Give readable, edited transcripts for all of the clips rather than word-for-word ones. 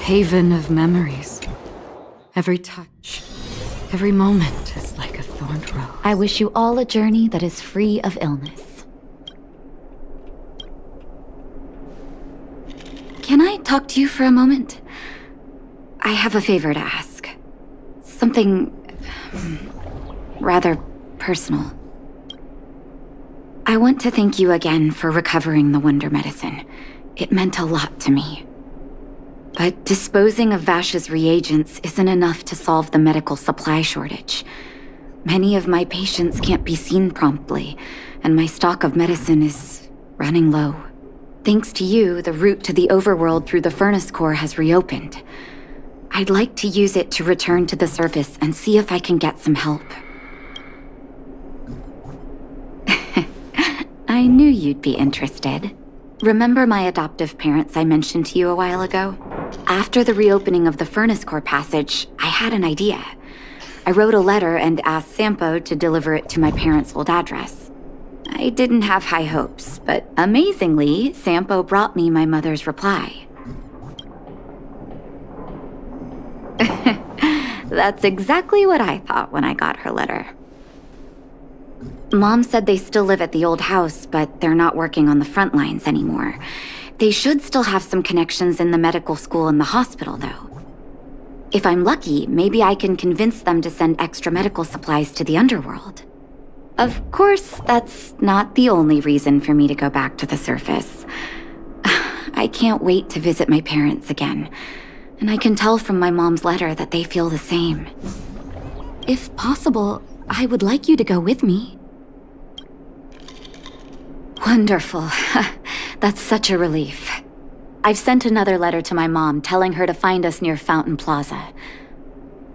haven of memories. Every touch, every moment is like a thorned rose. I wish you all a journey that is free of illness. Can I talk to you for a moment? I have a favor to ask. Something rather personal. I want to thank you again for recovering the wonder medicine. It meant a lot to me. But disposing of Vash's reagents isn't enough to solve the medical supply shortage. Many of my patients can't be seen promptly, and my stock of medicine is running low. Thanks to you, the route to the overworld through the furnace core has reopened. I'd like to use it to return to the surface and see if I can get some help. I knew you'd be interested. Remember my adoptive parents I mentioned to you a while ago? After the reopening of the furnace core passage, I had an idea. I wrote a letter and asked Sampo to deliver it to my parents' old address. I didn't have high hopes, but amazingly, Sampo brought me my mother's reply. That's exactly what I thought when I got her letter. Mom said they still live at the old house, but they're not working on the front lines anymore. They should still have some connections in the medical school and the hospital, though. If I'm lucky, maybe I can convince them to send extra medical supplies to the underworld. Of course, that's not the only reason for me to go back to the surface. I can't wait to visit my parents again, and I can tell from my mom's letter that they feel the same. If possible, I would like you to go with me. Wonderful. That's such a relief. I've sent another letter to my mom telling her to find us near Fountain Plaza.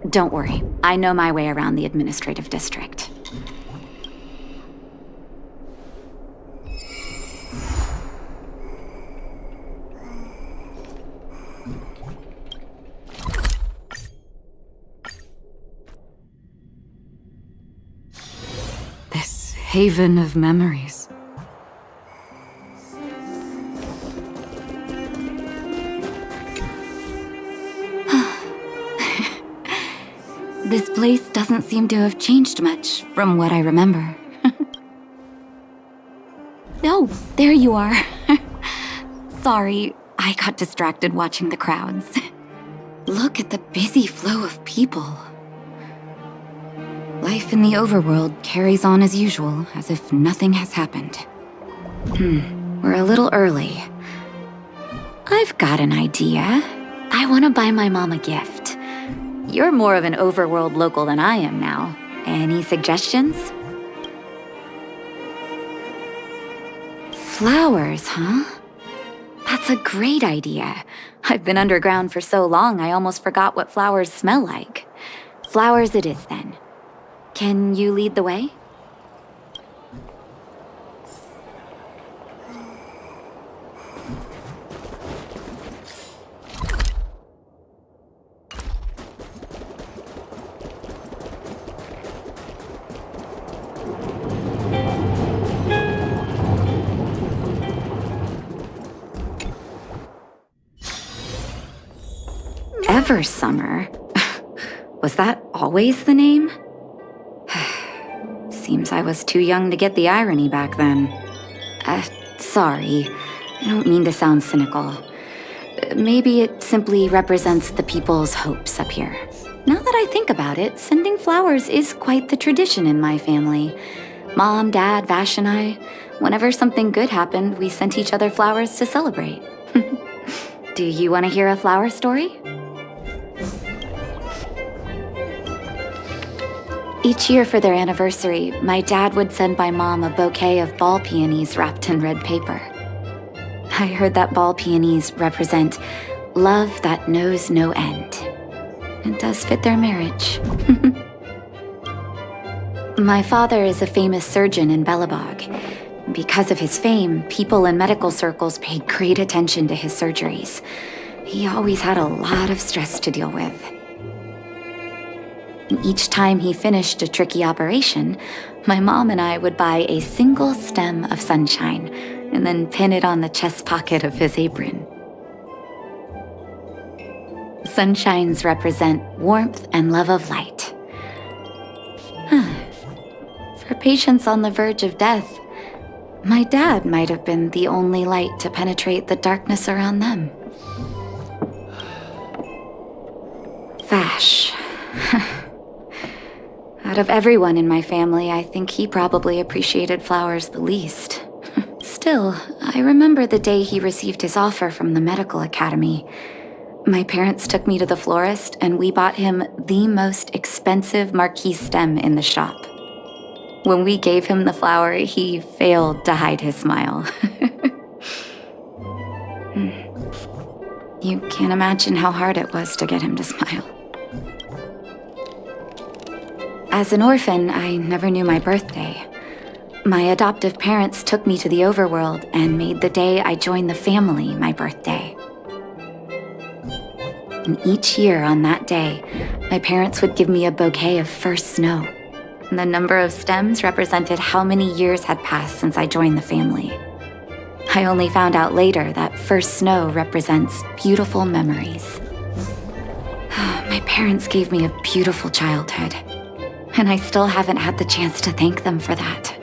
Don't worry, I know my way around the administrative district. This haven of memories. This place doesn't seem to have changed much from what I remember. Oh, there you are. Sorry, I got distracted watching the crowds. Look at the busy flow of people. Life in the overworld carries on as usual, as if nothing has happened. We're a little early. I've got an idea. I want to buy my mom a gift. You're more of an overworld local than I am now. Any suggestions? Flowers, huh? That's a great idea. I've been underground for so long, I almost forgot what flowers smell like. Flowers it is, then. Can you lead the way? Eversummer? Was that always the name? Seems I was too young to get the irony back then. Sorry. I don't mean to sound cynical. Maybe it simply represents the people's hopes up here. Now that I think about it, sending flowers is quite the tradition in my family. Mom, Dad, Vash, and I, whenever something good happened, we sent each other flowers to celebrate. Do you want to hear a flower story? Each year for their anniversary, my dad would send my mom a bouquet of ball peonies wrapped in red paper. I heard that ball peonies represent love that knows no end. It does fit their marriage. My father is a famous surgeon in Belobog. Because of his fame, people in medical circles paid great attention to his surgeries. He always had a lot of stress to deal with. Each time he finished a tricky operation, my mom and I would buy a single stem of sunshine and then pin it on the chest pocket of his apron. Sunshines represent warmth and love of light. For patients on the verge of death, my dad might have been the only light to penetrate the darkness around them. Vash. Out of everyone in my family, I think he probably appreciated flowers the least. Still, I remember the day he received his offer from the medical academy. My parents took me to the florist, and we bought him the most expensive marquise stem in the shop. When we gave him the flower, he failed to hide his smile. You can't imagine how hard it was to get him to smile. As an orphan, I never knew my birthday. My adoptive parents took me to the overworld and made the day I joined the family my birthday. And each year on that day, my parents would give me a bouquet of first snow. The number of stems represented how many years had passed since I joined the family. I only found out later that first snow represents beautiful memories. My parents gave me a beautiful childhood, and I still haven't had the chance to thank them for that.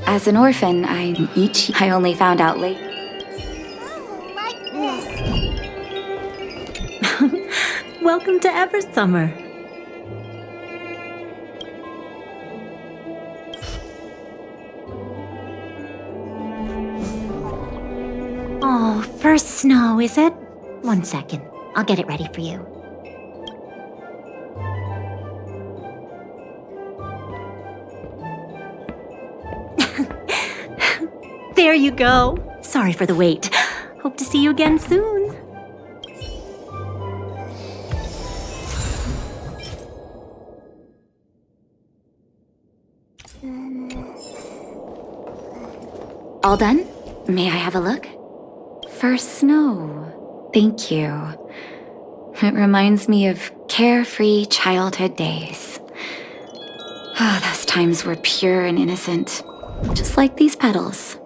As an orphan, I only found out late. Welcome to Eversummer. Oh, first snow, is it? 1 second. I'll get it ready for you. There you go. Sorry for the wait. Hope to see you again soon. All done? May I have a look? First snow. Thank you. It reminds me of carefree childhood days. Those times were pure and innocent, just like these petals.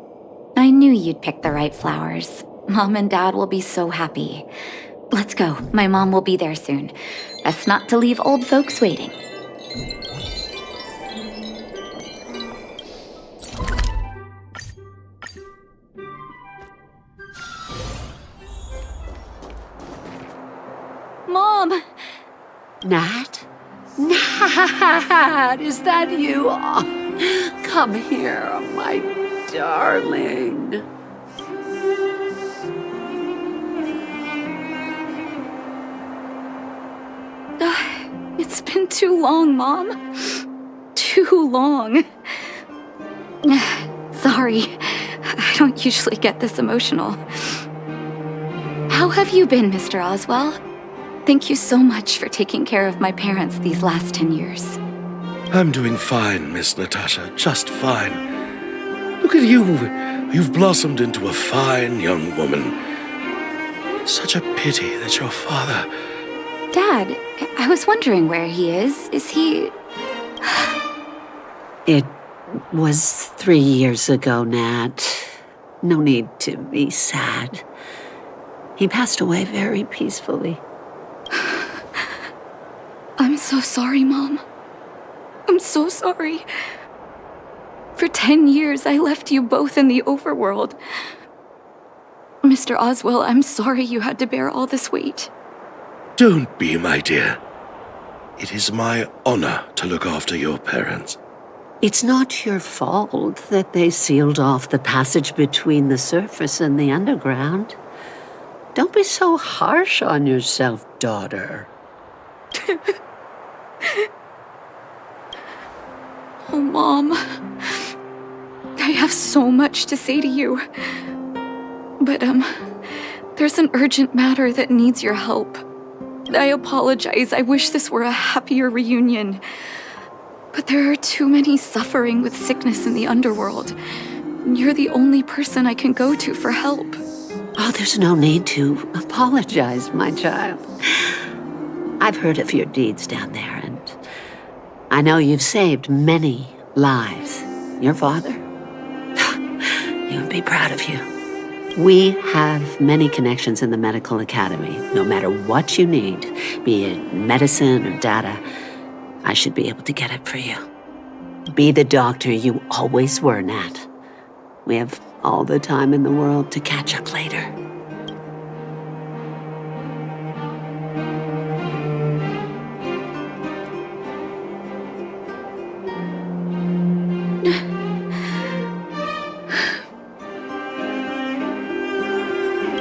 I knew you'd pick the right flowers. Mom and Dad will be so happy. Let's go. My mom will be there soon. Best not to leave old folks waiting. Mom! Nat? Nat, is that you? Oh, come here, my darling. It's been too long, Mom. Too long. Sorry, I don't usually get this emotional. How have you been, Mr. Oswell? Thank you so much for taking care of my parents these last 10 years. I'm doing fine, Miss Natasha, just fine. Look at you. You've blossomed into a fine young woman. Such a pity that your father... Dad, I was wondering where he is. Is he... It was 3 years ago, Nat. No need to be sad. He passed away very peacefully. I'm so sorry, Mom. I'm so sorry. For 10 years, I left you both in the overworld. Mr. Oswell, I'm sorry you had to bear all this weight. Don't be, my dear. It is my honor to look after your parents. It's not your fault that they sealed off the passage between the surface and the underground. Don't be so harsh on yourself, daughter. Oh, Mom. I have so much to say to you. But, there's an urgent matter that needs your help. I apologize. I wish this were a happier reunion. But there are too many suffering with sickness in the underworld. You're the only person I can go to for help. Oh, there's no need to apologize, my child. I've heard of your deeds down there, and I know you've saved many lives. Your father? He would be proud of you. We have many connections in the medical academy. No matter what you need, be it medicine or data, I should be able to get it for you. Be the doctor you always were, Nat. We have all the time in the world to catch up later.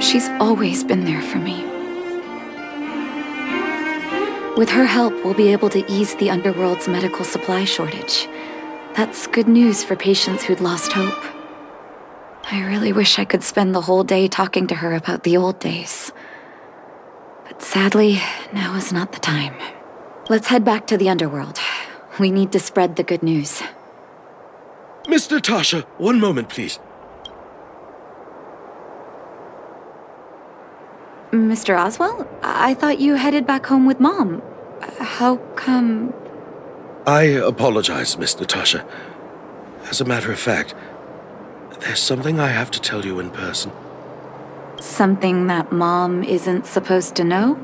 She's always been there for me. With her help, we'll be able to ease the underworld's medical supply shortage. That's good news for patients who'd lost hope. I really wish I could spend the whole day talking to her about the old days. But sadly, now is not the time. Let's head back to the underworld. We need to spread the good news. Miss Natasha, one moment, please. Mr. Oswell? I thought you headed back home with Mom. How come... I apologize, Miss Natasha. As a matter of fact, there's something I have to tell you in person. Something that Mom isn't supposed to know?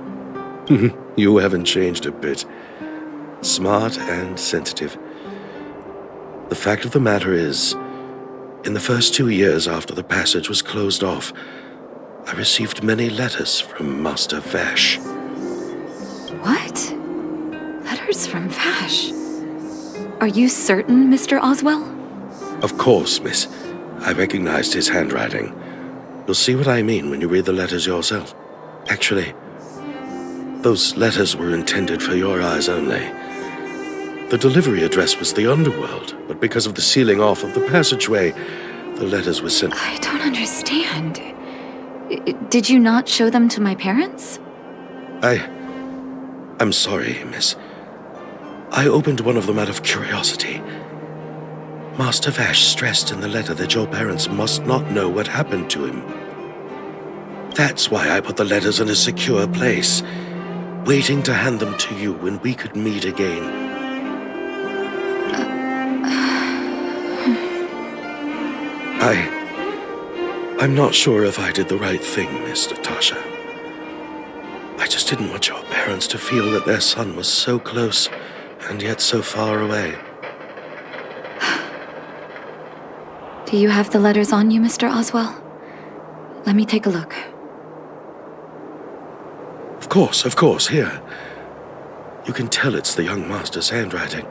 You haven't changed a bit. Smart and sensitive. The fact of the matter is, in the first 2 years after the passage was closed off, I received many letters from Master Vash. What? Letters from Vash? Are you certain, Mr. Oswell? Of course, miss. I recognized his handwriting. You'll see what I mean when you read the letters yourself. Actually, those letters were intended for your eyes only. The delivery address was the underworld, but because of the sealing off of the passageway, the letters were sent... I don't understand. Did you not show them to my parents? I'm sorry, miss. I opened one of them out of curiosity. Master Vash stressed in the letter that your parents must not know what happened to him. That's why I put the letters in a secure place, waiting to hand them to you when we could meet again. I'm not sure if I did the right thing, Miss Natasha. I just didn't want your parents to feel that their son was so close and yet so far away. Do you have the letters on you, Mr. Oswell? Let me take a look. Of course, here. You can tell it's the young master's handwriting.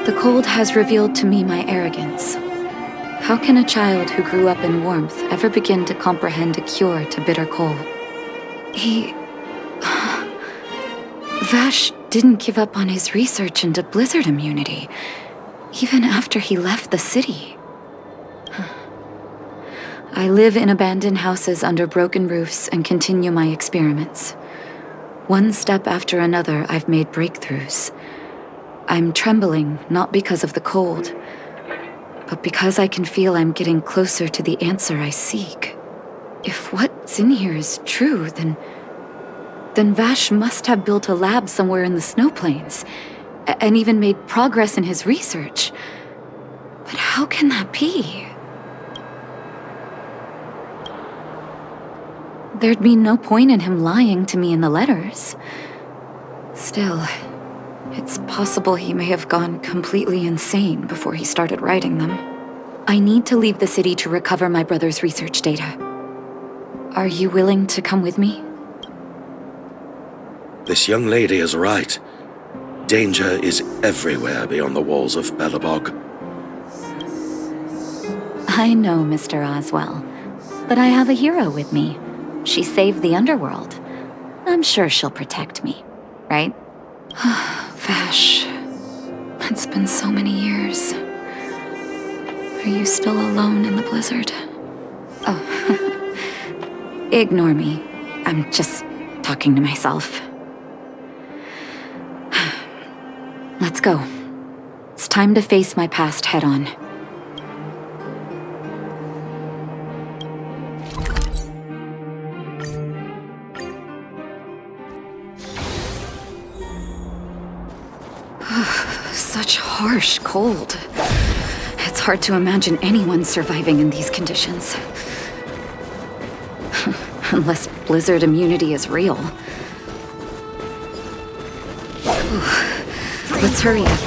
The cold has revealed to me my arrogance. How can a child who grew up in warmth ever begin to comprehend a cure to bitter cold? Vash didn't give up on his research into blizzard immunity, even after he left the city. I live in abandoned houses under broken roofs and continue my experiments. One step after another, I've made breakthroughs. I'm trembling, not because of the cold, but because I can feel I'm getting closer to the answer I seek. If what's in here is true, then Vash must have built a lab somewhere in the snow plains, and even made progress in his research. But how can that be? There'd be no point in him lying to me in the letters. Still, it's possible he may have gone completely insane before he started writing them. I need to leave the city to recover my brother's research data. Are you willing to come with me? This young lady is right. Danger is everywhere beyond the walls of Belobog. I know, Mr. Oswell, but I have a hero with me. She saved the underworld. I'm sure she'll protect me, right? Vash, it's been so many years. Are you still alone in the blizzard? Oh, ignore me. I'm just talking to myself. Let's go. It's time to face my past head-on. Such harsh cold. It's hard to imagine anyone surviving in these conditions. Unless blizzard immunity is real. Let's hurry up.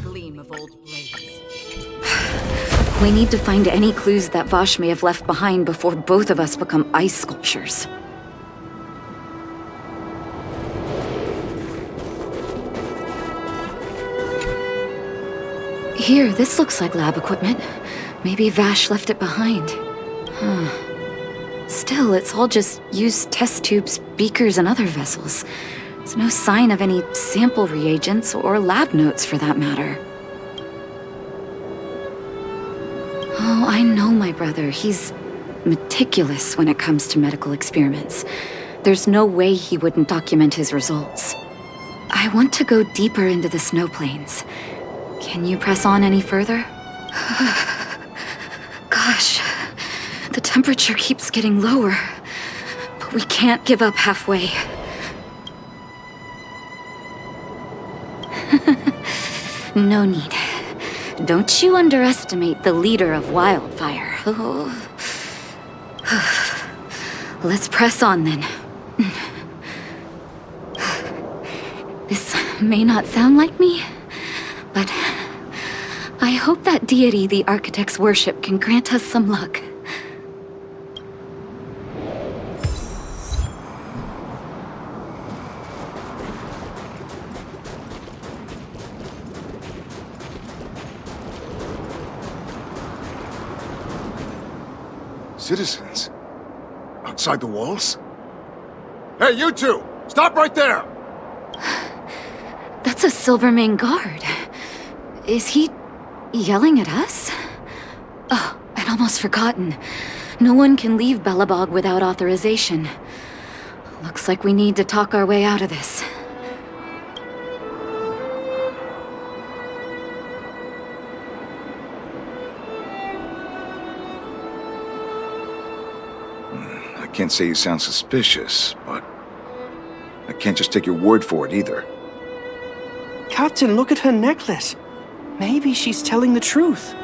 Gleam of old blades. We need to find any clues that Vash may have left behind before both of us become ice sculptures. Here, this looks like lab equipment. Maybe Vash left it behind. Still, it's all just used test tubes, beakers, and other vessels. There's no sign of any sample reagents or lab notes for that matter. Oh, I know my brother. He's meticulous when it comes to medical experiments. There's no way he wouldn't document his results. I want to go deeper into the snow plains. Can you press on any further? Gosh, the temperature keeps getting lower, but we can't give up halfway. No need. Don't you underestimate the leader of Wildfire. Let's press on then. This may not sound like me, but I hope that deity the architects worship can grant us some luck. Citizens? Outside the walls? Hey, you two! Stop right there! That's a Silvermane guard. Is he yelling at us? Oh, I'd almost forgotten. No one can leave Belobog without authorization. Looks like we need to talk our way out of this. I can't say you sound suspicious, but I can't just take your word for it either. Captain, look at her necklace. Maybe she's telling the truth.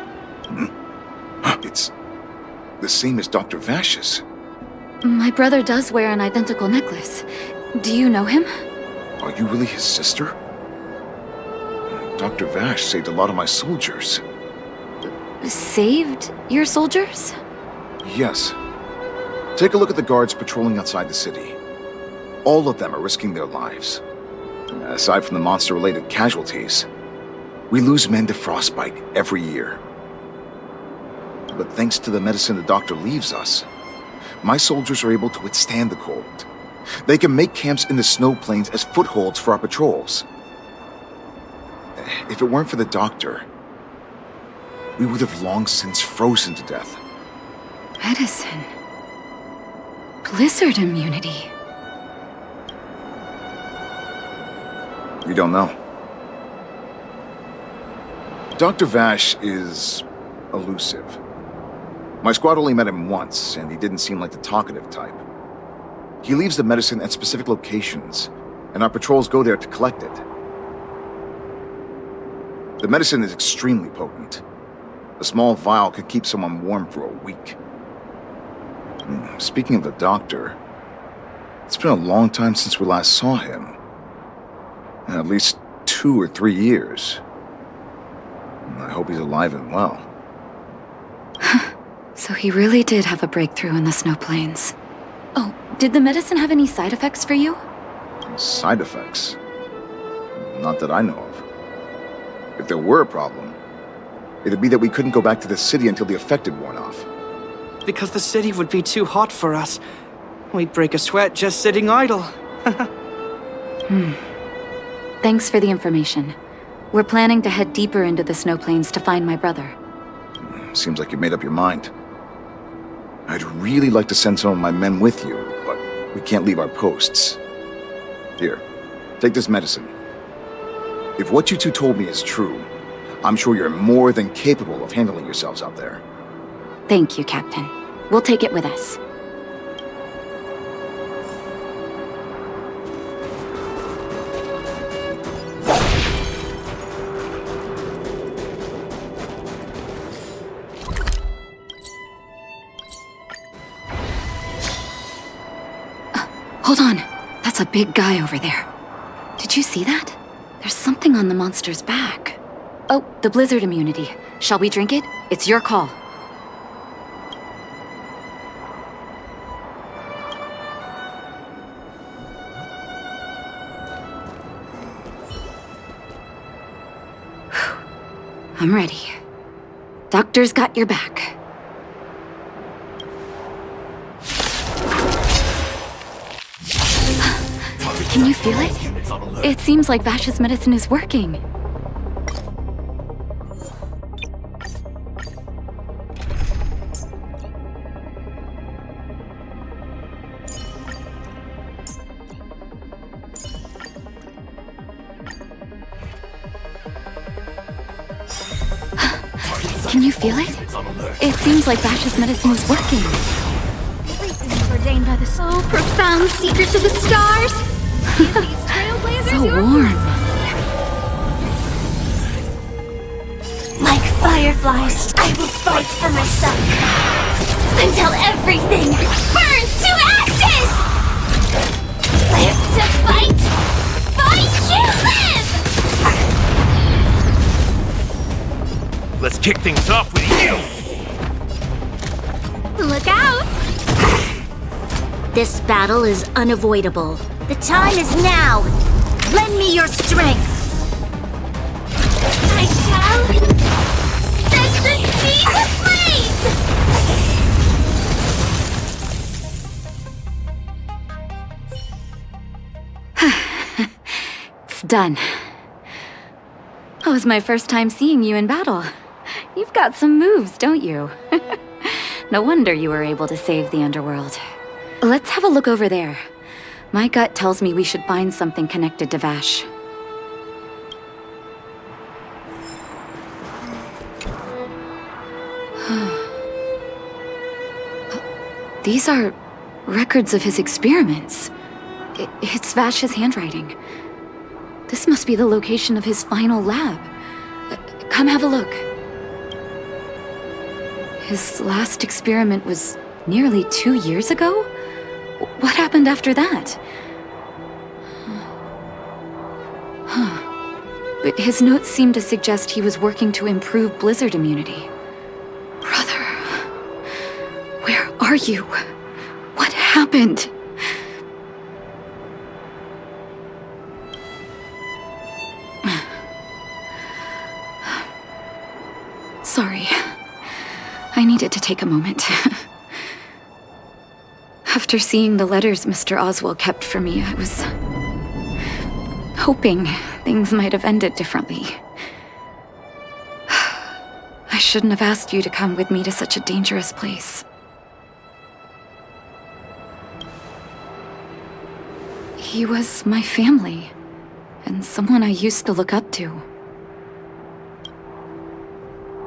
It's the same as Dr. Vash's. My brother does wear an identical necklace. Do you know him? Are you really his sister? Dr. Vash saved a lot of my soldiers. Saved your soldiers? Yes. Take a look at the guards patrolling outside the city. All of them are risking their lives. Aside from the monster-related casualties, we lose men to frostbite every year. But thanks to the medicine the doctor leaves us, my soldiers are able to withstand the cold. They can make camps in the snow plains as footholds for our patrols. If it weren't for the doctor, we would have long since frozen to death. Medicine. Blizzard immunity. We don't know. Dr. Vash is elusive. My squad only met him once, and he didn't seem like the talkative type. He leaves the medicine at specific locations, and our patrols go there to collect it. The medicine is extremely potent. A small vial could keep someone warm for a week. Speaking of the doctor, It's been a long time since we last saw him. At least 2 or 3 years. I hope he's alive and well. So he really did have a breakthrough in the snow plains. Oh, did the medicine have any side effects for you? Side effects? Not that I know of. If there were a problem, it'd be that we couldn't go back to the city until the effect had worn off. Because the city would be too hot for us. We'd break a sweat just sitting idle. Thanks for the information. We're planning to head deeper into the snow plains to find my brother. Seems like you made up your mind. I'd really like to send some of my men with you, but we can't leave our posts. Here, take this medicine. If what you two told me is true, I'm sure you're more than capable of handling yourselves out there. Thank you, Captain. We'll take it with us. Hold on. That's a big guy over there. Did you see that? There's something on the monster's back. Oh, the blizzard immunity. Shall we drink it? It's your call. I'm ready. Doctor's got your back. Can you feel it? It seems like Vash's medicine is working. Can you feel it? It seems like Vash's medicine is working. Everything is ordained by the so profound secrets of the stars. These trailblazers So your warm. Like fireflies, I will fight for myself until everything burns to ashes! Live to fight! Fight to live! Let's kick things off with you! Look out! This battle is unavoidable. The time is now! Lend me your strength! I shall set the sea ablaze! It's done. That was my first time seeing you in battle. You've got some moves, don't you? No wonder you were able to save the underworld. Let's have a look over there. My gut tells me we should find something connected to Vash. These are records of his experiments. It's Vash's handwriting. This must be the location of his final lab. Come have a look. His last experiment was nearly 2 years ago? What happened after that? But his notes seem to suggest he was working to improve blizzard immunity. Brother, where are you? What happened? Sorry. I needed to take a moment. After seeing the letters Mr. Oswald kept for me, I was hoping things might have ended differently. I shouldn't have asked you to come with me to such a dangerous place. He was my family, and someone I used to look up to.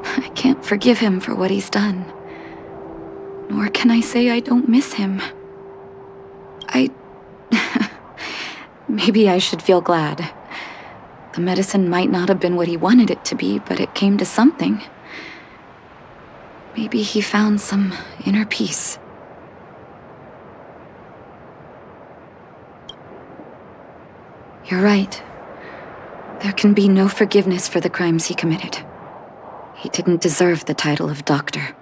I can't forgive him for what he's done. Nor can I say I don't miss him. Maybe I should feel glad. The medicine might not have been what he wanted it to be, but it came to something. Maybe he found some inner peace. You're right. There can be no forgiveness for the crimes he committed. He didn't deserve the title of doctor.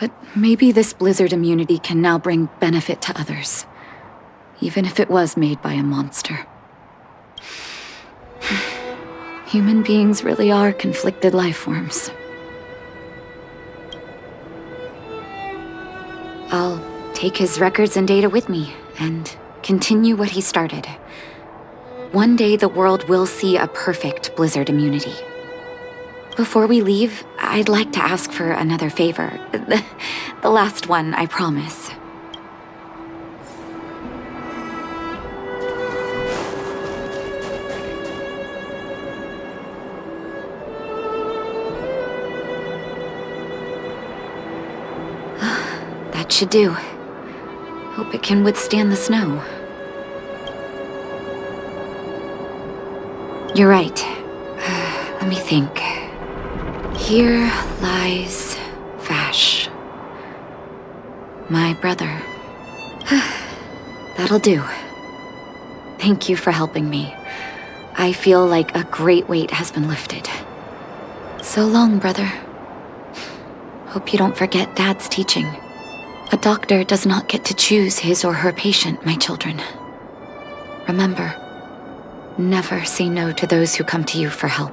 But maybe this blizzard immunity can now bring benefit to others. Even if it was made by a monster. Human beings really are conflicted life forms. I'll take his records and data with me, and continue what he started. One day the world will see a perfect blizzard immunity. Before we leave, I'd like to ask for another favor. The last one, I promise. That should do. Hope it can withstand the snow. You're right. Let me think. Here lies Vash. My brother. That'll do. Thank you for helping me. I feel like a great weight has been lifted. So long, brother. Hope you don't forget Dad's teaching. A doctor does not get to choose his or her patient, my children. Remember, never say no to those who come to you for help.